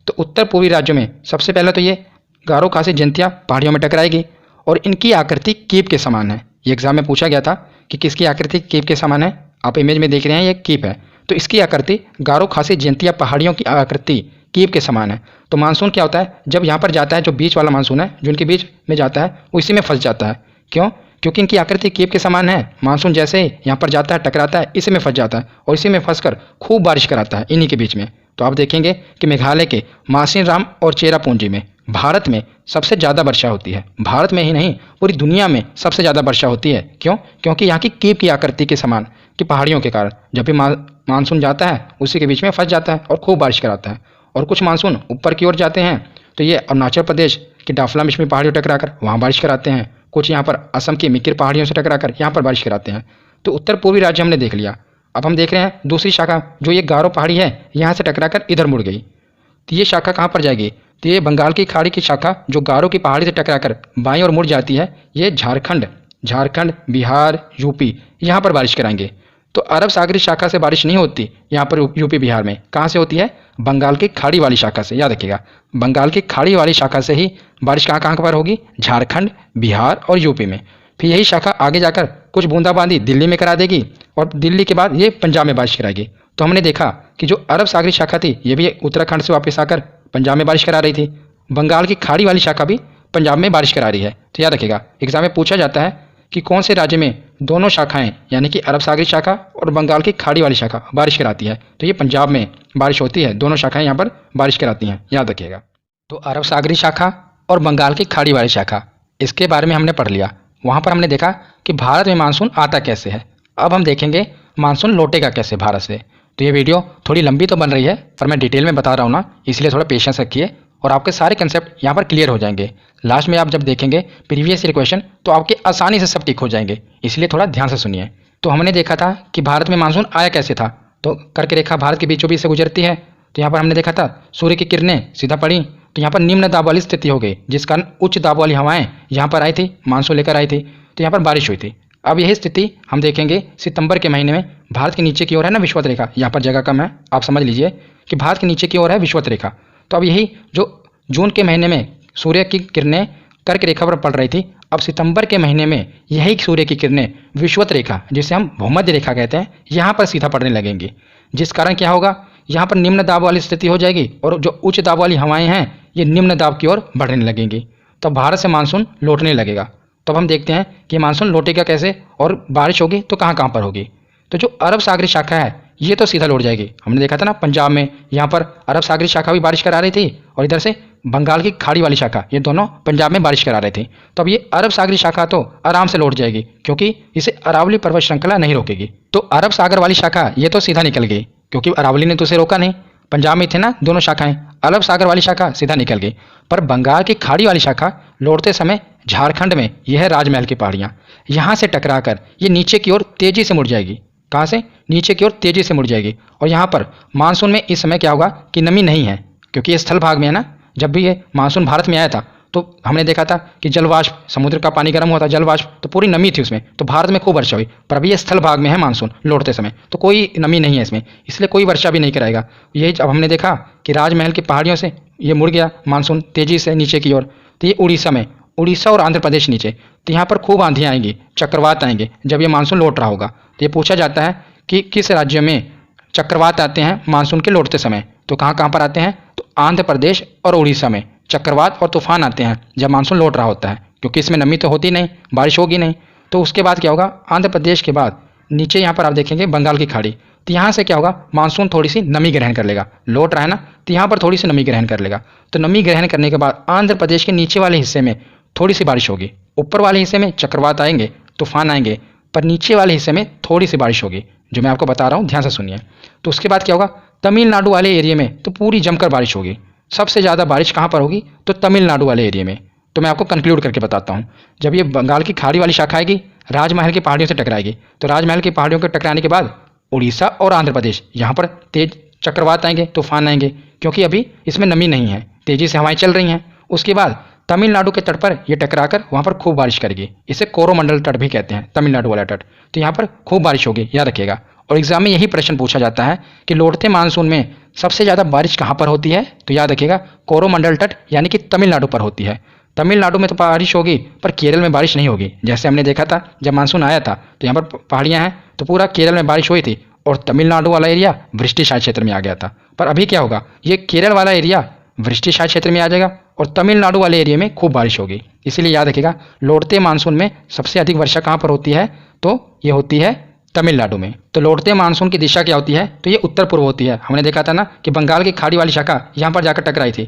तो उत्तर पूर्वी राज्यों में सबसे पहले तो ये गारो खासी जयंतियाँ पहाड़ियों में टकराएगी और इनकी आकृति कीप के समान है। ये एग्जाम में पूछा गया था कि किसकी आकृति कीप के समान है, आप इमेज में देख रहे हैं ये कीप है। तो इसकी आकृति गारो खासी जयंतिया पहाड़ियों की आकृति कीप के समान है। तो मानसून क्या होता है, जब यहाँ पर जाता है जो बीच वाला मानसून है जो इनके बीच में जाता है वो इसी में फंस जाता है। क्यों? क्योंकि इनकी आकृति कीप के समान है। मानसून जैसे ही यहाँ पर जाता है टकराता है इसी में फंस जाता है और इसी में फंसकर खूब बारिश कराता है इन्हीं के बीच में। तो आप देखेंगे कि मेघालय के मासिनराम और चेरापूंजी में भारत में सबसे ज़्यादा वर्षा होती है। भारत में ही नहीं पूरी दुनिया में सबसे ज़्यादा वर्षा होती है। क्यों? क्योंकि यहाँ की कीप की आकृति के समान की पहाड़ियों के कारण जब भी मानसून जाता है उसी के बीच में फंस जाता है और खूब बारिश कराता है। और कुछ मानसून ऊपर की ओर जाते हैं तो ये अरुणाचल प्रदेश की डाफलामिश्मी पहाड़ियों टकराकर वहाँ बारिश कराते हैं, कुछ यहाँ पर असम की मिकिर पहाड़ियों से टकराकर यहाँ पर बारिश कराते हैं। तो उत्तर पूर्वी राज्य हमने देख लिया। अब हम देख रहे हैं दूसरी शाखा जो ये गारो पहाड़ी है यहाँ से टकराकर इधर मुड़ गई। तो ये शाखा कहाँ पर जाएगी, तो ये बंगाल की खाड़ी की शाखा जो गारो की पहाड़ी से टकराकर बाईं ओर मुड़ जाती है, ये झारखंड, बिहार, यूपी यहाँ पर बारिश कराएंगे। तो अरब सागरी शाखा से बारिश नहीं होती यहाँ पर यूपी बिहार में, कहाँ से होती है, बंगाल की खाड़ी वाली शाखा से। याद रखिएगा बंगाल की खाड़ी वाली शाखा से ही बारिश कहाँ कहाँ पर होगी, झारखंड, बिहार और यूपी में। फिर यही शाखा आगे जाकर कुछ बूंदाबांदी दिल्ली में करा देगी और दिल्ली के बाद ये पंजाब में बारिश कराएगी। तो हमने देखा कि जो अरब सागरी शाखा थी ये भी उत्तराखंड से वापस आकर पंजाब में बारिश करा रही थी। बंगाल की खाड़ी वाली शाखा भी पंजाब में बारिश करा रही है। तो याद रखिएगा, एग्जाम में पूछा जाता है कि कौन से राज्य में दोनों शाखाएं यानी कि अरब सागरी शाखा और बंगाल की खाड़ी वाली शाखा बारिश कराती है। तो ये पंजाब में बारिश होती है, दोनों शाखाएं यहाँ पर बारिश कराती हैं, याद रखिएगा। तो अरब सागरी शाखा और बंगाल की खाड़ी वाली शाखा, इसके बारे में हमने पढ़ लिया। वहाँ पर हमने देखा कि भारत में मानसून आता कैसे है। अब हम देखेंगे मानसून लौटेगा कैसे भारत से। तो ये वीडियो थोड़ी लंबी तो बन रही है, पर मैं डिटेल में बता रहा हूँ ना, इसलिए थोड़ा पेशेंस रखिए और आपके सारे कंसेप्ट यहाँ पर क्लियर हो जाएंगे। लास्ट में आप जब देखेंगे प्रीवियस ईयर क्वेश्चन तो आपके आसानी से सब टिक हो जाएंगे, इसलिए थोड़ा ध्यान से सुनिए। तो हमने देखा था कि भारत में मानसून आया कैसे था। तो कर्क रेखा भारत के बीचों बीच से गुजरती है। तो यहाँ पर हमने देखा था सूर्य की किरणें सीधा पड़ी, तो यहाँ पर निम्न दाब वाली स्थिति हो गई, जिस कारण उच्च दाब वाली हवाएं यहाँ पर आई थी, मानसून लेकर आई थी। तो यहाँ पर बारिश हुई थी। अब यही स्थिति हम देखेंगे सितंबर के महीने में। भारत के नीचे की ओर है ना विषुवत रेखा, यहाँ पर जगह कम है, आप समझ लीजिए कि भारत के नीचे की ओर है विषुवत रेखा। तो अब यही जो जून के महीने में सूर्य की किरणें कर्क रेखा पर पड़ रही थी, अब सितंबर के महीने में यही सूर्य की किरणें विषुवत रेखा, जिसे हम भूमध्य रेखा कहते हैं, यहाँ पर सीधा पड़ने लगेंगी। जिस कारण क्या होगा, यहाँ पर निम्न दाब वाली स्थिति हो जाएगी और जो उच्च दाब वाली हवाएं हैं ये निम्न दाब की ओर बढ़ने लगेंगी। तब भारत से मानसून लौटने लगेगा। तब हम देखते हैं कि मानसून लौटेगा कैसे और बारिश होगी तो कहाँ कहाँ पर होगी। तो जो अरब सागरी शाखा है ये तो सीधा लौट जाएगी। हमने देखा था ना पंजाब में यहाँ पर अरब सागरी शाखा भी बारिश करा रही थी और इधर से बंगाल की खाड़ी वाली शाखा, ये दोनों पंजाब में बारिश करा रहे थे। तो अब ये अरब सागरी शाखा तो आराम से लौट जाएगी, क्योंकि इसे अरावली पर्वत श्रृंखला नहीं रोकेगी। तो अरब सागर वाली शाखा ये तो सीधा निकल गई, क्योंकि अरावली ने तो उसे रोका नहीं। पंजाब में थे ना दोनों शाखाएं, अरब सागर वाली शाखा सीधा निकल गई। पर बंगाल की खाड़ी वाली शाखा लौटते समय झारखंड में यह है राजमहल की पहाड़ियाँ, यहाँ से टकराकर ये नीचे की ओर तेजी से मुड़ जाएगी। कहाँ से? नीचे की ओर तेजी से मुड़ जाएगी। और यहाँ पर मानसून में इस समय क्या होगा कि नमी नहीं है, क्योंकि ये स्थल भाग में है ना। जब भी ये मानसून भारत में आया था तो हमने देखा था कि जलवाष्प, समुद्र का पानी गर्म हुआ था, जलवाष्प, तो पूरी नमी थी उसमें, तो भारत में खूब वर्षा हुई। पर अभी ये स्थल भाग में है मानसून लौटते समय, तो कोई नमी नहीं है इसमें, इसलिए कोई वर्षा भी नहीं कराएगा। यही जब हमने देखा कि राजमहल की पहाड़ियों से ये मुड़ गया मानसून तेजी से नीचे की ओर। तो ये उड़ीसा में, उड़ीसा और आंध्र प्रदेश नीचे, तो यहाँ पर खूब आंधियाँ आएंगी, चक्रवात आएंगे जब ये मानसून लौट रहा होगा। तो ये पूछा जाता है कि किस राज्य में चक्रवात आते हैं मानसून के लौटते समय। तो कहाँ कहाँ पर आते हैं? तो आंध्र प्रदेश और उड़ीसा में चक्रवात और तूफान आते हैं जब मानसून लौट रहा होता है, क्योंकि इसमें नमी तो होती नहीं, बारिश होगी नहीं। तो उसके बाद क्या होगा, आंध्र प्रदेश के बाद नीचे यहाँ पर आप देखेंगे बंगाल की खाड़ी, तो यहाँ से क्या होगा, मानसून थोड़ी सी नमी ग्रहण कर लेगा, लौट रहा है ना, तो यहाँ पर थोड़ी सी नमी ग्रहण कर लेगा। तो नमी ग्रहण करने के बाद आंध्र प्रदेश के नीचे वाले हिस्से में थोड़ी सी बारिश होगी, ऊपर वाले हिस्से में चक्रवात आएंगे, तूफान आएंगे, पर नीचे वाले हिस्से में थोड़ी सी बारिश होगी, जो मैं आपको बता रहा हूँ, ध्यान से सुनिए। तो उसके बाद क्या होगा, तमिलनाडु वाले एरिया में तो पूरी जमकर बारिश होगी। सबसे ज़्यादा बारिश कहाँ पर होगी? तो तमिलनाडु वाले एरिया में। तो मैं आपको कंक्लूड करके बताता हूँ। जब ये बंगाल की खाड़ी वाली शाखा आएगी, राजमहल की पहाड़ियों से टकराएगी, तो राजमहल की पहाड़ियों के टकराने के बाद उड़ीसा और आंध्र प्रदेश, यहाँ पर तेज चक्रवात आएंगे, तूफान आएंगे, क्योंकि अभी इसमें नमी नहीं है, तेज़ी से हवाएं चल रही हैं। उसके बाद तमिलनाडु के तट पर ये टकराकर वहाँ पर खूब बारिश करेगी। इसे कोरोमंडल तट भी कहते हैं, तमिलनाडु वाला तट। तो यहाँ पर खूब बारिश होगी, याद रखिएगा। और एग्जाम में यही प्रश्न पूछा जाता है कि लौटते मानसून में सबसे ज़्यादा बारिश कहाँ पर होती है? तो याद रखिएगा कोरोमंडल तट यानी कि तमिलनाडु पर होती है। तमिलनाडु में तो बारिश होगी, पर केरल में बारिश नहीं होगी। जैसे हमने देखा था जब मानसून आया था तो यहाँ पर पहाड़ियाँ हैं, तो पूरा केरल में बारिश हुई थी और तमिलनाडु वाला एरिया वृष्टिशात क्षेत्र में आ गया था। पर अभी क्या होगा, ये केरल वाला एरिया वृष्टिशात क्षेत्र में आ जाएगा और तमिलनाडु वाले एरिया में खूब बारिश होगी। इसीलिए याद रखिएगा लौटते मानसून में सबसे अधिक वर्षा कहाँ पर होती है? तो ये होती है तमिलनाडु में। तो लौटते मानसून की दिशा क्या होती है? तो ये उत्तर पूर्व होती है। हमने देखा था ना कि बंगाल की खाड़ी वाली शाखा यहाँ पर जाकर टकराई थी,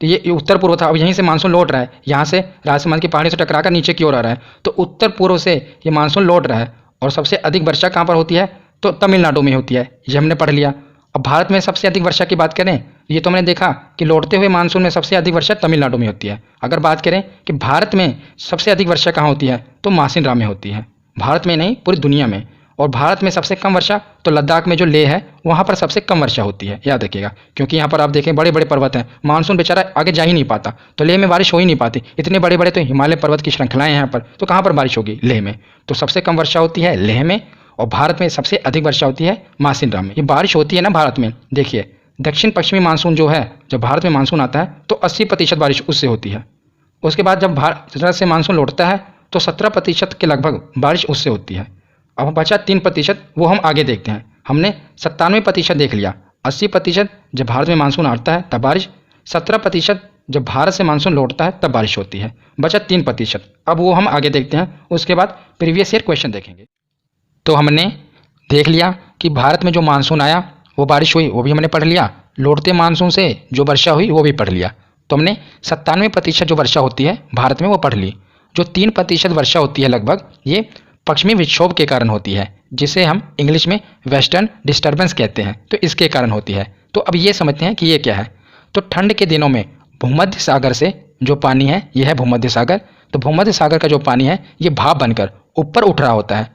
तो ये उत्तर पूर्व था। अब यहीं से मानसून लौट रहा है, यहाँ से राजस्थान की पहाड़ी से टकराकर नीचे की ओर आ रहा है, तो उत्तर पूर्व से ये मानसून लौट रहा है। और सबसे अधिक वर्षा कहाँ पर होती है? तो तमिलनाडु में होती है, ये हमने पढ़ लिया। अब भारत में सबसे अधिक वर्षा की बात करें, ये तो हमने देखा कि लौटते हुए मानसून में सबसे अधिक वर्षा तमिलनाडु में होती है। अगर बात करें कि भारत में सबसे अधिक वर्षा कहाँ होती है, तो मासिनराम में होती है। भारत में नहीं, पूरी दुनिया में। और भारत में सबसे कम वर्षा तो लद्दाख में जो लेह है वहाँ पर सबसे कम वर्षा होती है, याद रखिएगा। क्योंकि यहाँ पर आप देखें बड़े बड़े पर्वत हैं, मानसून बेचारा आगे जा ही नहीं पाता, तो लेह में बारिश हो ही नहीं पाती। इतने बड़े बड़े तो हिमालय पर्वत की श्रृंखलाएं हैं यहाँ पर, तो कहाँ पर बारिश होगी? लेह में। तो सबसे कम वर्षा होती है लेह में, और भारत में सबसे अधिक वर्षा होती है मासिनराम में। ये बारिश होती है ना भारत में, देखिए दक्षिण पश्चिमी मानसून जो है, जब भारत में मानसून आता है तो 80% बारिश उससे होती है। उसके बाद जब भारत से मानसून लौटता है तो 17% के लगभग बारिश उससे होती है। अब बचा 3%, वो हम आगे देखते हैं। हमने 97% देख लिया। 80% जब भारत में मानसून आता है तब बारिश, 17% जब भारत से मानसून लौटता है तब बारिश होती है, बचा 3%। अब वो हम आगे देखते हैं, उसके बाद प्रीवियस ईयर क्वेश्चन देखेंगे। तो हमने देख लिया कि भारत में जो मानसून आया वो बारिश हुई, वो भी हमने पढ़ लिया। लौटते मानसून से जो वर्षा हुई वो भी पढ़ लिया। तो हमने 97% जो वर्षा होती है भारत में वो पढ़ ली। जो 3% वर्षा होती है लगभग, ये पश्चिमी विक्षोभ के कारण होती है, जिसे हम इंग्लिश में वेस्टर्न डिस्टर्बेंस कहते हैं। तो इसके कारण होती है। तो अब ये समझते हैं कि ये क्या है। तो ठंड के दिनों में भूमध्य सागर से जो पानी है, ये है भूमध्य सागर। तो भूमध्य सागर का जो पानी है ये भाप बनकर ऊपर उठ रहा होता है।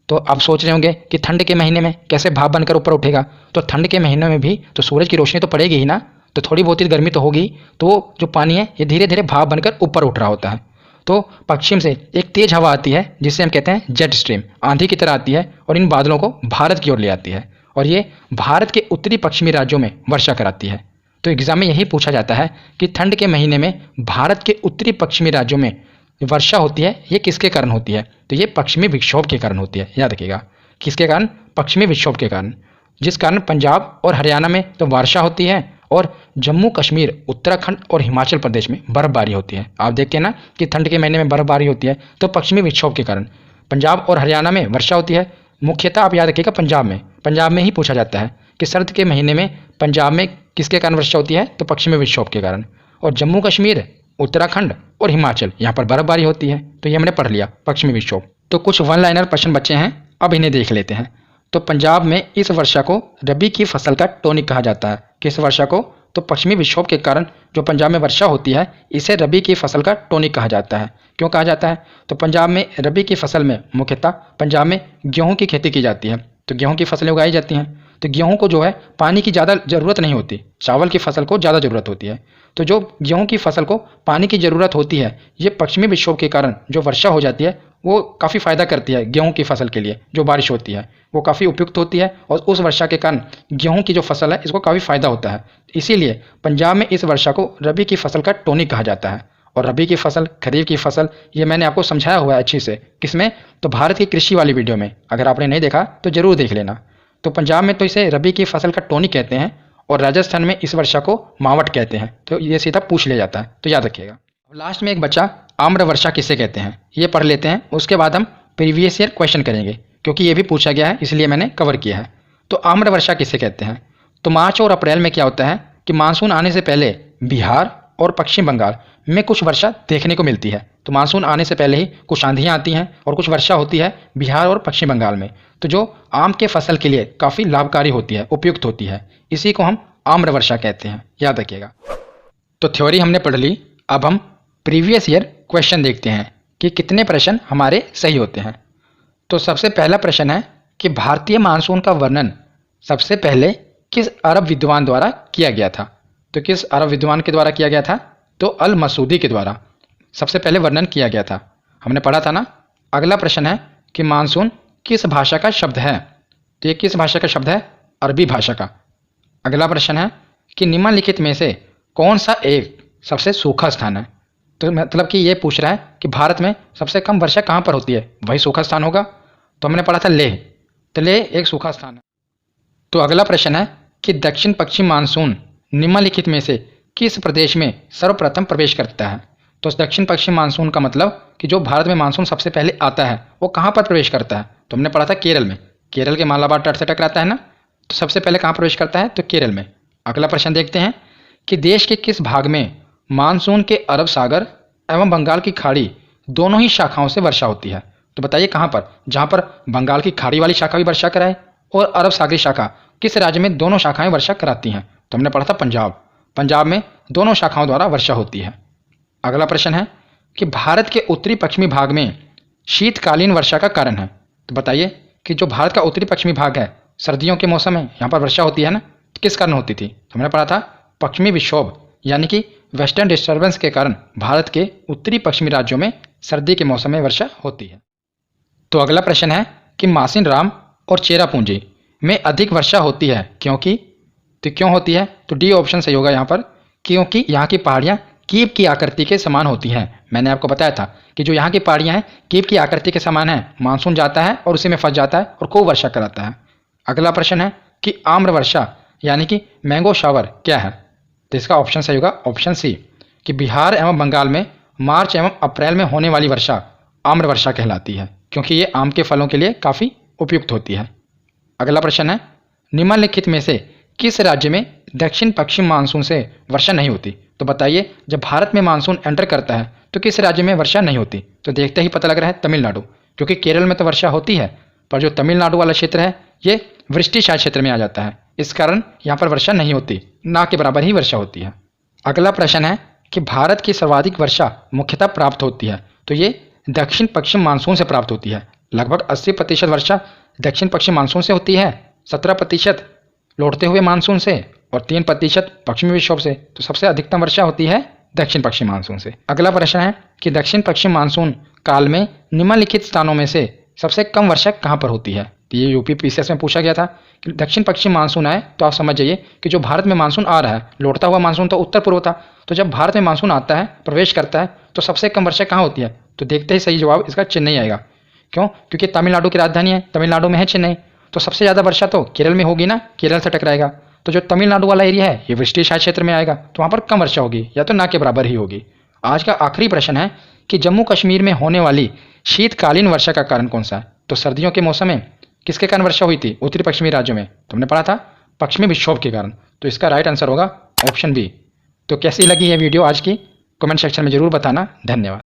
तो आप सोच रहे होंगे कि ठंड के महीने में कैसे भाप बनकर ऊपर उठेगा। तो ठंड के महीनों में भी तो सूरज की रोशनी तो पड़ेगी ही ना, तो थोड़ी बहुत ही गर्मी तो होगी। तो जो पानी है ये धीरे धीरे भाप बनकर ऊपर उठ रहा होता है। तो पश्चिम से एक तेज हवा आती है जिसे हम कहते हैं जेट स्ट्रीम, आंधी की तरह आती है और इन बादलों को भारत की ओर ले आती है और ये भारत के उत्तरी पश्चिमी राज्यों में वर्षा कराती है। तो एग्जाम में यही पूछा जाता है कि ठंड के महीने में भारत के उत्तरी पश्चिमी राज्यों में वर्षा होती है, ये किसके कारण होती है। तो ये पश्चिमी विक्षोभ के कारण होती है। याद रखिएगा, किसके कारण? पश्चिमी विक्षोभ के कारण, जिस कारण पंजाब और हरियाणा में तो वर्षा होती है और जम्मू कश्मीर, उत्तराखंड और हिमाचल प्रदेश में बर्फबारी होती है। आप देखते हैं ना कि ठंड के महीने में बर्फबारी होती है, तो पश्चिमी विक्षोभ के कारण पंजाब और हरियाणा में वर्षा होती है। मुख्यतः आप याद रखिएगा पंजाब में ही पूछा जाता है कि सर्द के महीने में पंजाब में किसके कारण वर्षा होती है, तो पश्चिमी विक्षोभ के कारण। और जम्मू कश्मीर, उत्तराखंड और हिमाचल, यहाँ पर बर्फबारी होती है। तो ये हमने पढ़ लिया पश्चिमी विक्षोभ। तो कुछ वन लाइनर प्रश्न बचे हैं, अब इन्हें देख लेते हैं। तो पंजाब में इस वर्षा को रबी की फसल का टॉनिक कहा जाता है। किस वर्षा को? तो पश्चिमी विक्षोभ के कारण जो पंजाब में वर्षा होती है इसे रबी की फसल का टॉनिक कहा जाता है। क्यों कहा जाता है? तो पंजाब में रबी की फसल में मुख्यतः पंजाब में गेहूं की खेती की जाती है। तो गेहूं की फसलें उगाई जाती हैं। तो गेहूं को जो है पानी की ज़्यादा ज़रूरत नहीं होती, चावल की फसल को ज़्यादा ज़रूरत होती है। तो जो गेहूं की फसल को पानी की ज़रूरत होती है, ये पश्चिमी विक्षोभ के कारण जो वर्षा हो जाती है वो काफ़ी फ़ायदा करती है गेहूं की फसल के लिए। जो बारिश होती है वो काफ़ी उपयुक्त होती है और उस वर्षा के कारण गेहूं की जो फसल है इसको काफ़ी फ़ायदा होता है। इसीलिए पंजाब में इस वर्षा को रबी की फसल का टॉनिक कहा जाता है। और रबी की फसल, खरीफ की फसल, ये मैंने आपको समझाया हुआ है अच्छी से। किसमें? तो भारत की कृषि वाली वीडियो में। अगर आपने नहीं देखा तो ज़रूर देख लेना। तो पंजाब में तो इसे रबी की फसल का टॉनिक कहते हैं और राजस्थान में इस वर्षा को मावट कहते हैं। तो ये सीधा पूछ लिया जाता है, तो याद रखिएगा। लास्ट में एक बच्चा आम्र वर्षा किसे कहते हैं, ये पढ़ लेते हैं। उसके बाद हम प्रीवियस ईयर क्वेश्चन करेंगे, क्योंकि ये भी पूछा गया है इसलिए मैंने कवर किया है। तो आम्र वर्षा किसे कहते हैं? तो मार्च और अप्रैल में क्या होता है कि मानसून आने से पहले बिहार और पश्चिम बंगाल में कुछ वर्षा देखने को मिलती है। तो मानसून आने से पहले ही कुछ आंधियाँ आती हैं और कुछ वर्षा होती है बिहार और पश्चिम बंगाल में। तो जो आम के फसल के लिए काफ़ी लाभकारी होती है, उपयुक्त होती है, इसी को हम आम्र वर्षा कहते हैं। याद रखिएगा। तो थ्योरी हमने पढ़ ली, अब हम प्रीवियस ईयर क्वेश्चन देखते हैं कि कितने प्रश्न हमारे सही होते हैं। तो सबसे पहला प्रश्न है कि भारतीय मानसून का वर्णन सबसे पहले किस अरब विद्वान द्वारा किया गया था। तो किस अरब विद्वान के द्वारा किया गया था? तो अल मसूदी के द्वारा सबसे पहले वर्णन किया गया था। हमने पढ़ा था ना। अगला प्रश्न है कि मानसून किस भाषा का शब्द है। तो ये किस भाषा का शब्द है? अरबी भाषा का। अगला प्रश्न है कि निम्नलिखित में से कौन सा एक सबसे सूखा स्थान है। तो मतलब कि ये पूछ रहा है कि भारत में सबसे कम वर्षा कहाँ पर होती है, वही सूखा स्थान होगा। तो हमने पढ़ा था लेह। तो लेह एक सूखा स्थान है। तो अगला प्रश्न है कि दक्षिण पश्चिम मानसून निम्नलिखित में से किस प्रदेश में सर्वप्रथम प्रवेश करता है। तो दक्षिण पश्चिम मानसून का मतलब कि जो भारत में मानसून सबसे पहले आता है वो कहाँ पर प्रवेश करता है। तो हमने पढ़ा था केरल में। केरल के मालाबार तट से टकराता है ना, तो सबसे पहले कहाँ प्रवेश करता है? तो केरल में। अगला प्रश्न देखते हैं कि देश के किस भाग में मानसून के अरब सागर एवं बंगाल की खाड़ी दोनों ही शाखाओं से वर्षा होती है। तो बताइए कहाँ पर? जहाँ पर बंगाल की खाड़ी वाली शाखा भी वर्षा कराए और अरब सागरी शाखा, किस राज्य में दोनों शाखाएं वर्षा कराती हैं? तो हमने पढ़ा था पंजाब। पंजाब में दोनों शाखाओं द्वारा वर्षा होती है। अगला प्रश्न है कि भारत के उत्तरी पश्चिमी भाग में शीतकालीन वर्षा का कारण है। तो बताइए कि जो भारत का उत्तरी पश्चिमी भाग है, सर्दियों के मौसम में यहाँ पर वर्षा होती है ना, तो किस कारण होती थी? तो हमने पढ़ा था पश्चिमी विक्षोभ यानी कि वेस्टर्न डिस्टर्बेंस के कारण भारत के उत्तरी पश्चिमी राज्यों में सर्दी के मौसम में वर्षा होती है। तो अगला प्रश्न है कि मासिन राम और चेरापूंजी में अधिक वर्षा होती है क्योंकि? तो क्यों होती है? तो डी ऑप्शन सही होगा यहाँ पर, क्योंकि यहाँ की पहाड़ियाँ कीप की आकृति के समान होती हैं। मैंने आपको बताया था कि जो यहाँ की पहाड़ियाँ हैं कीप की आकृति के समान हैं। मानसून जाता है और उसी में फंस जाता है और खूब वर्षा कराता है। अगला प्रश्न है कि आम्र वर्षा यानी कि मैंगो शावर क्या है? तो इसका ऑप्शन सही होगा ऑप्शन सी कि बिहार एवं बंगाल में मार्च एवं अप्रैल में होने वाली वर्षा आम्र वर्षा कहलाती है, क्योंकि ये आम के फलों के लिए काफ़ी उपयुक्त होती है। अगला प्रश्न है निम्नलिखित में से किस राज्य में दक्षिण पश्चिम मानसून से वर्षा नहीं होती? तो बताइए, जब भारत में मानसून एंटर करता है तो किस राज्य में वर्षा नहीं होती? तो देखते ही पता लग रहा है तमिलनाडु, क्योंकि केरल में तो वर्षा होती है, पर जो तमिलनाडु वाला क्षेत्र है ये वृष्टिशात क्षेत्र में आ जाता है, इस कारण यहाँ पर वर्षा नहीं होती, ना के बराबर ही वर्षा होती है। अगला प्रश्न है कि भारत की सर्वाधिक वर्षा मुख्यतः प्राप्त होती है, तो ये दक्षिण पश्चिम मानसून से प्राप्त होती है। लगभग 80% वर्षा दक्षिण पश्चिम मानसून से होती है, 17% लौटते हुए मानसून से और 3% पश्चिमी विक्षोभ से। तो सबसे अधिकतम वर्षा होती है दक्षिण पश्चिम मानसून से। अगला प्रश्न है कि दक्षिण पश्चिम मानसून काल में निम्नलिखित स्थानों में से सबसे कम वर्षा कहाँ पर होती है? तो ये यूपी पीसीएस में पूछा गया था कि दक्षिण पश्चिम मानसून आए तो आप समझ जाइए कि जो भारत में मानसून आ रहा है, लौटता हुआ मानसून तो उत्तर पूर्व था, तो जब भारत में मानसून आता है, प्रवेश करता है, तो सबसे कम वर्षा कहाँ होती है? तो देखते ही सही जवाब इसका चेन्नई आएगा। क्यों? क्योंकि तमिलनाडु की राजधानी है, तमिलनाडु में है चेन्नई, तो सबसे ज़्यादा वर्षा तो केरल में होगी ना, केरल से टकराएगा। तो जो तमिलनाडु वाला एरिया है ये वृष्टिशात क्षेत्र में आएगा, तो वहाँ पर कम वर्षा होगी या तो ना के बराबर ही होगी। आज का आखिरी प्रश्न है कि जम्मू कश्मीर में होने वाली शीतकालीन वर्षा का कारण कौन सा है? तो सर्दियों के मौसम में किसके कारण वर्षा हुई थी उत्तरी पश्चिमी राज्यों में? तुमने पढ़ा था पश्चिमी विक्षोभ के कारण। तो इसका राइट आंसर होगा ऑप्शन बी। तो कैसी लगी ये वीडियो आज की, कमेंट सेक्शन में जरूर बताना। धन्यवाद।